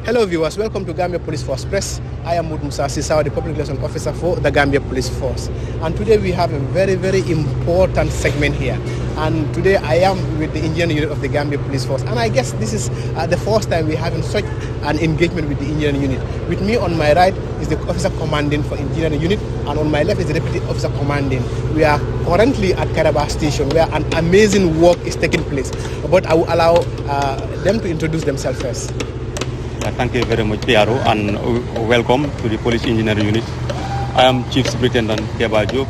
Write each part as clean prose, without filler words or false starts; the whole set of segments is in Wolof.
Hello viewers, welcome to Gambia Police Force Press. I am Mud Musa Sisawa, the Public Relations Officer for the Gambia Police Force. And today we have a very, very important segment here. And today I am with the engineering unit of the Gambia Police Force. And I guess this is the first time we're having such an engagement with the engineering unit. With me on my right is the officer commanding for engineering unit, and on my left is the deputy officer commanding. We are currently at Kairaba Station where an amazing work is taking place. But I will allow them to introduce themselves first. Thank you very much, Piaro, and welcome to the Police Engineering Unit. I am Chief Superintendent Keba Diop,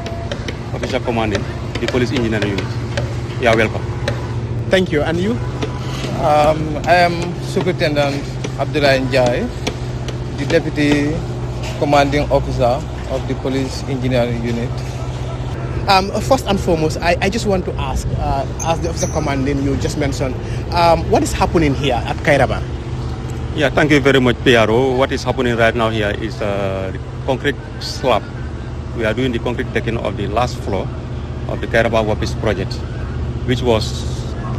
Officer Commanding the Police Engineering Unit. You are welcome. Thank you. And you? I am Superintendent Abdullah Njai, the Deputy Commanding Officer of the Police Engineering Unit. First and foremost, I just want to ask, as the officer commanding you just mentioned, what is happening here at Kairaba? Yeah, thank you very much, Piaro. What is happening right now here is the concrete slab. We are doing the concrete decking of the last floor of the Kairaba Wapis project, which was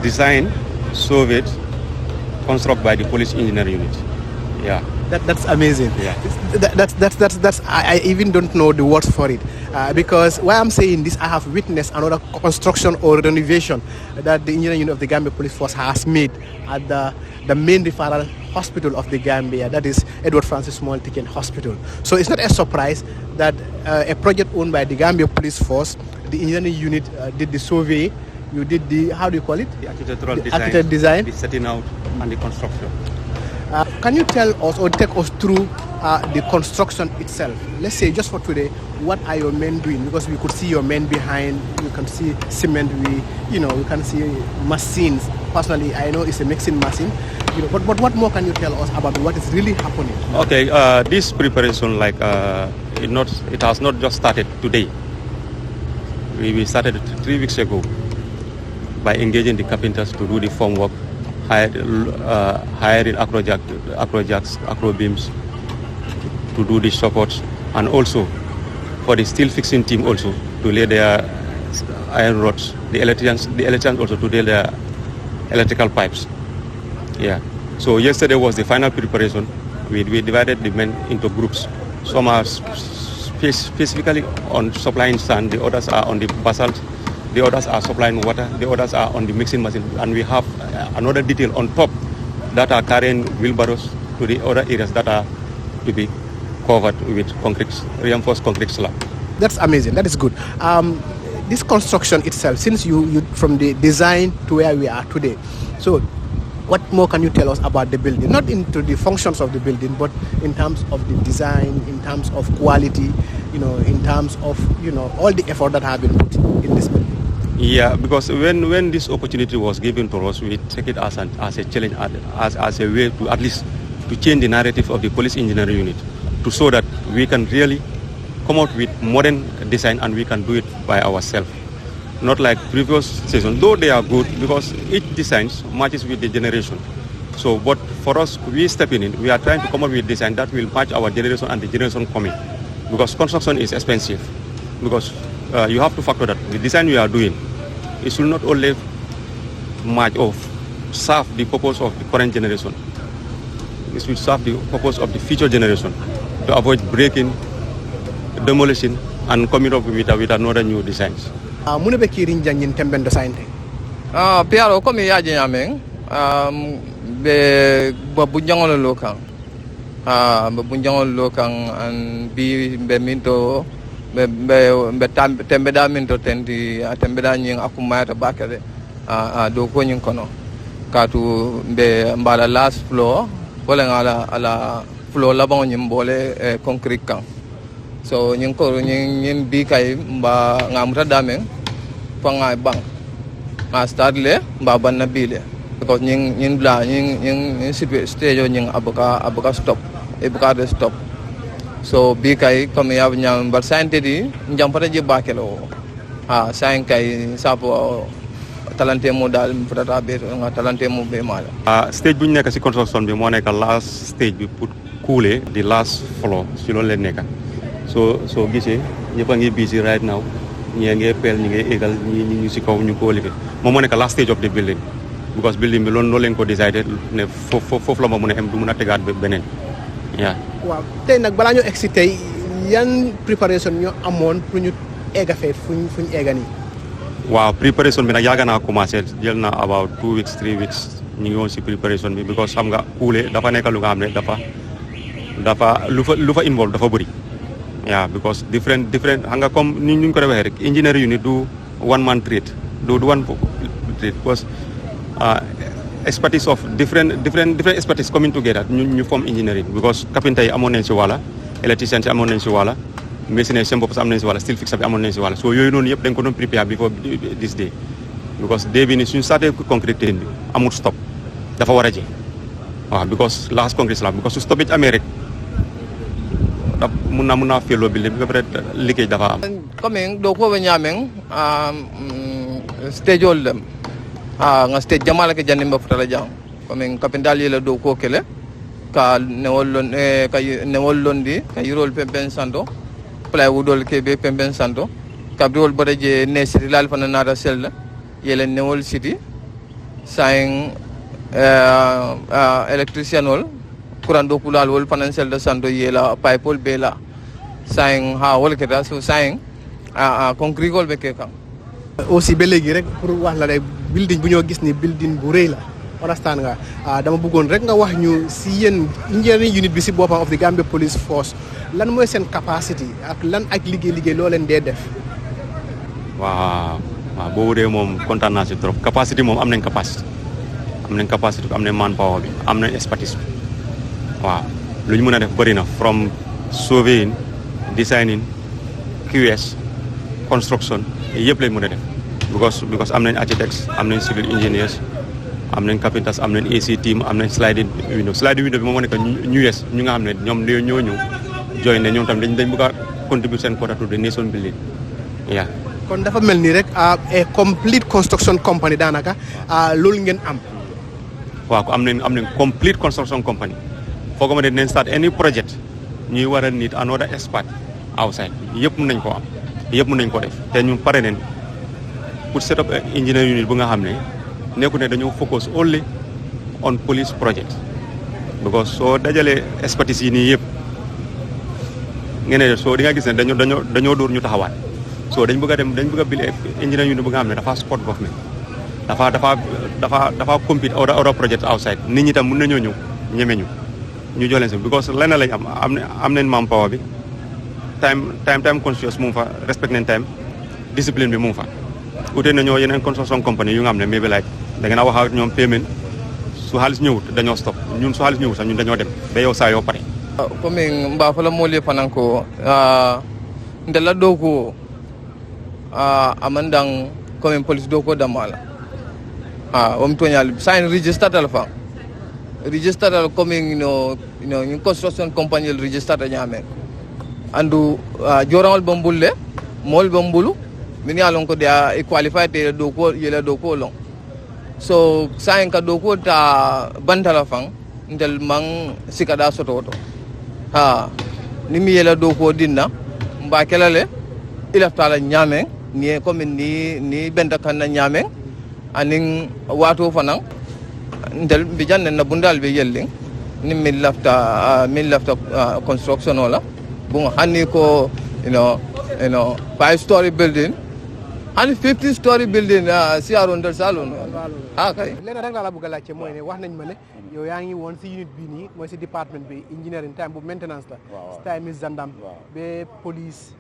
designed, surveyed, constructed by the Police Engineering Unit. Yeah. That's amazing. Yeah. That's I even don't know the words for it. Because why I'm saying this, I have witnessed another construction or renovation that the engineering unit of the Gambia Police Force has made at the main referral hospital of the Gambia, that is Edward Francis Small Ticket Hospital. So it's not a surprise that a project owned by the Gambia Police Force, the engineering unit did the survey, you did the, how do you call it? The architectural design, the setting out and the construction. Can you tell us or take us through the construction itself? Let's say just for today, what are your men doing? Because we could see your men behind, you can see cement, you can see machines. Personally, I know it's a mixing machine, but what more can you tell us about what is really happening? Okay, this preparation, it has not just started today. We started 3 weeks ago by engaging the carpenters to do the formwork, hiring acrojacks, acrobeams to do the supports, and also for the steel fixing team also to lay their iron rods, the electricians also to lay their electrical pipes. Yeah. So yesterday was the final preparation. We divided the men into groups. Some are specifically on supplying sand, the others are on the basalt, the others are supplying water, the others are on the mixing machine, and we have another detail on top that are carrying wheelbarrows to the other areas that are to be covered with reinforced concrete slab. That's amazing. That is good. This construction itself, since you from the design to where we are today, so what more can you tell us about the building? Not into the functions of the building, but in terms of the design, in terms of quality, in terms of all the effort that have been put in this building. Yeah, because when this opportunity was given to us, we take it as a challenge, as a way to at least to change the narrative of the Police Engineering Unit, to show that we can really come out with modern design and we can do it by ourselves. Not like previous season, though they are good because each design matches with the generation. So, but for us, we stepping in, we are trying to come up with design that will match our generation and the generation coming. Because construction is expensive. Because you have to factor that the design we are doing, it should not only match or serve the purpose of the current generation. It should serve the purpose of the future generation to avoid breaking, demolition, and coming up with another new designs. Mune be kirin jangin tembendo sainte. Piaro komi yaji nyameng be babunjangol lokang. Babunjangol lokang and be minto be tembeda minto tendi tembeda nying akumata bakade do ko nyin kono katu be mbala last floor wala ala floor labang nyim bole concrete kang. So nyin bi kay mba ngamra dameng pangai bang ma start le mba ban na bile because nyin stage nyin abaka stop de stop. So bi kay comme ya nyam bar sante di njam pata je bakelo sain kay sapo talante mo dal fotata be nga talante mo be mala stage bu nekk ci construction bi mo nekk last stage bi pour couler the last floor ci loolu leen nekk. So gisee ñëpp a ngi busy right now ñi ngi pel ñi ngi égal ñi ci kaw ñu ko liggéey moom moo nekk last stage of the building because building bi loolu lañ ko décidé ne foofu la ma mën a am du mën a tegaat beneen yaa waaw tey nag balaa ñu egg si tey yan préparation ñoo amoon pour ñu egga fee fuñ egga nii. waaw préparation bi nag yàgg naa commencé jël na about 2 weeks 3 weeks ñu ngi woon si préparation bi because xam nga kuule dafa nekk lu nga xam ne dafa lu fa involve dafa bëri yaa because different xam nga comme ni ñu ko waxee rek engineer unit du one man trade du one trade because expertise of different expertise coming together ñu form engineering because carpenter yi amoon nañ si wàlla electrician si amoon nañ si wàlla maçonnier seen bopp si am nañ si wàlla steel fixer bi amoon nañ si wàlla so yooyu noonu yëpp dañ ko doon prepare before this day because day bi ni suñu starté concrete bi amul stop dafa war a jeex waaw because last concrete la because su stop it amee rek mun naa féeloo bi ba pare liggéey dafa am coming do ko ñameng stage ol dem nga stage jamala ke janimba futala jang coming kapindal yela do ko kele ka newol londi ka yirol pemben santo plywood ol ke be pemben santo kabriol bodaje ne city lal fana nada sel yela newol city saying electrician ol kurando kulal wol financial de santo yela pipe ol bela saying ha wol keta so saying concrete ol be ke kam aussi ba léegi rek pour wax la rek building bu ñoo gis ni building bu rëy la understand nga dama bëggoon rek nga wax ñu si yéen engineering unit bi si boppam of the Gambia Police Force lan mooy seen capacity ak lan ak liggéey loo leen dee def. waaw boobu de moom kontaan naa si trop capacity moom am nañ capacity am nañ manpower bi am nañ expertise bi waaw lu ñu mën a def bëri na from surveying designing QS construction yëpp lañ mën a def because am nañ architects am nañ civil engineers am nañ carpenters am nañ AC team am nañ sliding window bi moom moo nekk ñu nga xam ne ñoom ñoo ñëw join ne ñoom tam dañ bëgg a contribute seen quota to the nation building yaa kon dafa mel ni rek a complete construction company daanaka loolu ngeen am. waaw am nañ complete construction company foog ma ne dinañ start any project ñuy war a need another expert outside yëpp mën nañ ko am yëpp mën nañ ko def te ñun pare nañ pour set up engineer unit bu nga xam ne nekku ne dañoo focus only on police project because soo dajalee expertise yi nii yëpp ngeen ne soo di nga gis ne dañoo dóor ñu taxawaat soo dañ bëgg a bil engineer unit bu nga xam ne dafa support government dafa compete other project outside nit ñi tam mën nañoo ñëw ñeme ñu jox leen si because lenn lañ am nañ manpower bi time conscious mu ngi fa respect nañ time discipline bi mu ngi fa ute nañoo yeneen construction company yu nga xam ne maybe like da ngeen a wax ak ñoom payment su xaalis ñëwut dañoo stop ñun su xaalis ñëwut sax ñun dañoo dem ba yow saa yoo pare comme mba fala mole fanan ko ndela do ko amandang comme police do ko damala wam tonyal sign register tal fa register tal comme in construction company register ta nyame andu jorawol bambulle mol bambulu min yalon ko dia qualified te do ko yela do ko long so sign ka do ko ta bantala fang ndel mang sikada soto ni mi yela do ko dinna mba kelale ilaftala nyame ni comme ni benta kanna nyame anin wato fanan ndel bi janne na bundal be yelling ni min lafta construction wala bu hanni ko you know 5-story building and 50-story building si arondel salon kay léegi rek laa la bëgg a laajte mooy ne wax nañ ma ne yow yaa ngi woon si unit bii nii mooy si département bi engineering time bu maintenance la time is gendarme ba police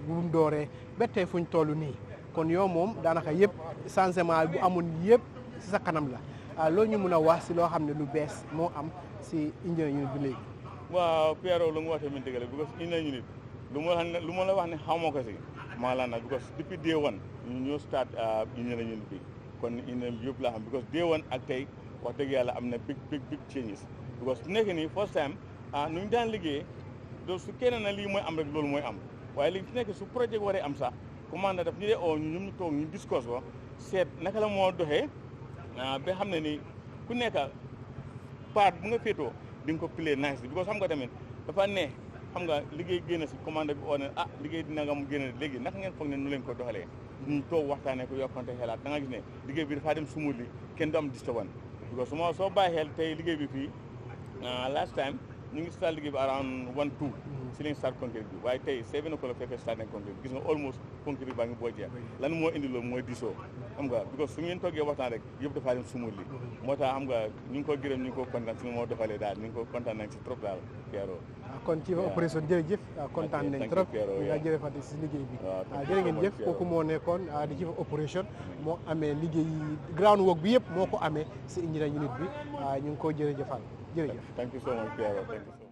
bu mu dooree ba tey fuñ toll nii kon yow moom daanaka yëpp changement bu amoon yëpp si sa kanam la loolu ñu mun a wax si loo xam ne lu bees moo am si engineering unit bi léegi. waaw Pierre lu mu waxee min dëgg la because engineering unit lu ma la wax ne xamoo ko si maa la nag because depuis day one ñu ñoo start engineering unit bi kon engineering bi yëpp laa xam because day one ak tey wax dëgg yàlla am na big changes because su nekk nii first time nu ñu daan liggéey do su kenn na lii mooy am rek loolu mooy am waaye léegi su nekk su projet waree am sax commande daf ñu dee oo ñu toog ñu discuss ko seet naka la moo doxee ba xam ne ni ku nekk part bu nga féetoo di nga ko play nice because xam nga tamit dafa ne xam nga liggéey génn si commande bi oo ne liggéey dina nga mu génn léegi naka ngeen foog ne nu leen ko doxalee ñu toog waxtaanee ko yokkante xelaat da nga gis ne liggéey bi dafaa dem smoothly kenn du am disturbance because soo bàyyi xel tey liggéey bi fii last time ñu ngi start liggéey bi around 1-2 si lañ start concrete bi waaye tey 7 o'clock fekk start nañ concrete gis nga almost concrete baa ngi boo jeex lan moo indi loolu mooy diisoo xam nga because su ngeen toggee waxtaan rek yëpp dafaa dem smoothly moo tax xam nga ñu ngi ko gërëm ñu ngi ko kontaan si moo defalee daal ñu ngi ko kontaan nañ si trop daal Piero kon ci opération jërëjëf kontaan nañ trop nga jërëfati si liggéey bi jërë ngeen jëf kooku moo nekkoon di chief opération moo amee liggéey ground work bi yëpp moo ko amee si engineer unit bi ñu ngi ko jërëjëfal jërëjëf thank you so much Piero